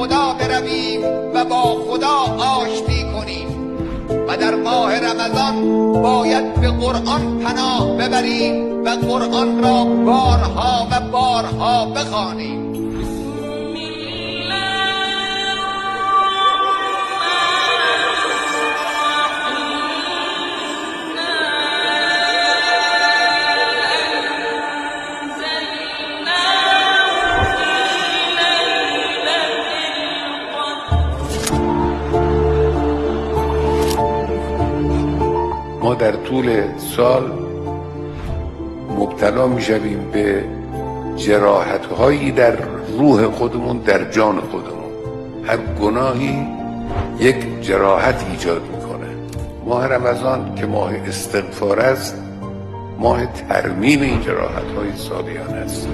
خدا برویم و با خدا آشتی کنیم و در ماه رمضان باید به قرآن پناه ببریم و قرآن را بارها و بارها بخوانیم. ما در طول سال مبتلا میشویم به جراحت‌هایی در روح خودمون، در جان خودمون. هر گناهی یک جراحت ایجاد میکنه. ماه رمضان که ماه استغفار است، ماه ترمیم این جراحت‌های سالیانه است.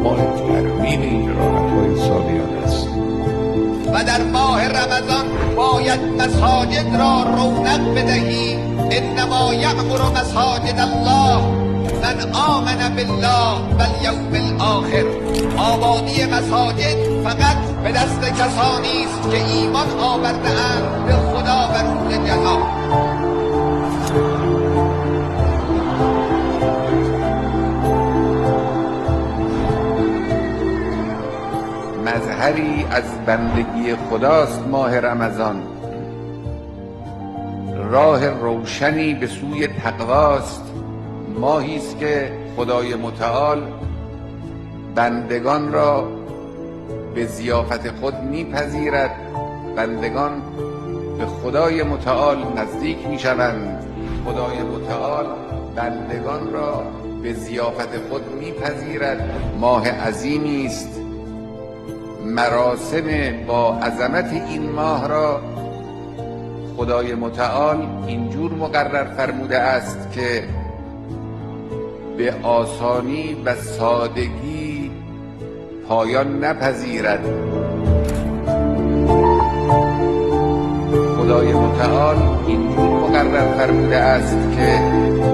ماه ترمیم این جراحت‌های سالیانه است. و در ماه رمضان باید مساجد را رونق بدهی. انما یعمر مساجد الله من آمن بالله و الیوم الاخر. آبادی مساجد فقط به دست کسانی است که ایمان آورده اند به خدا و روز جزا. مظهری از بندگی خداست ماه رمضان، راه روشنی به سوی تقواست. ماهی است که خدای متعال بندگان را به ضیافت خود میپذیرد. بندگان به خدای متعال نزدیک میشوند. خدای متعال بندگان را به ضیافت خود میپذیرد. ماه عظیمی است. مراسم با عظمت این ماه را خدای متعال اینجور مقرر فرموده است که به آسانی و سادگی پایان نپذیرد. خدای متعال اینجور مقرر فرموده است که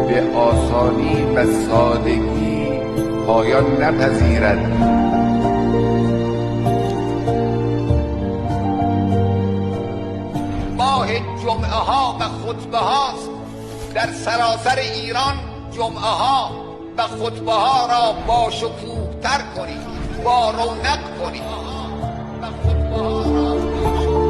به آسانی و سادگی پایان نپذیرد. ماه جمعه ها و خطبه هاست. در سراسر ایران جمعه ها و خطبه ها را با شکوه تر کنید، با رونق کنید و خطبه ها را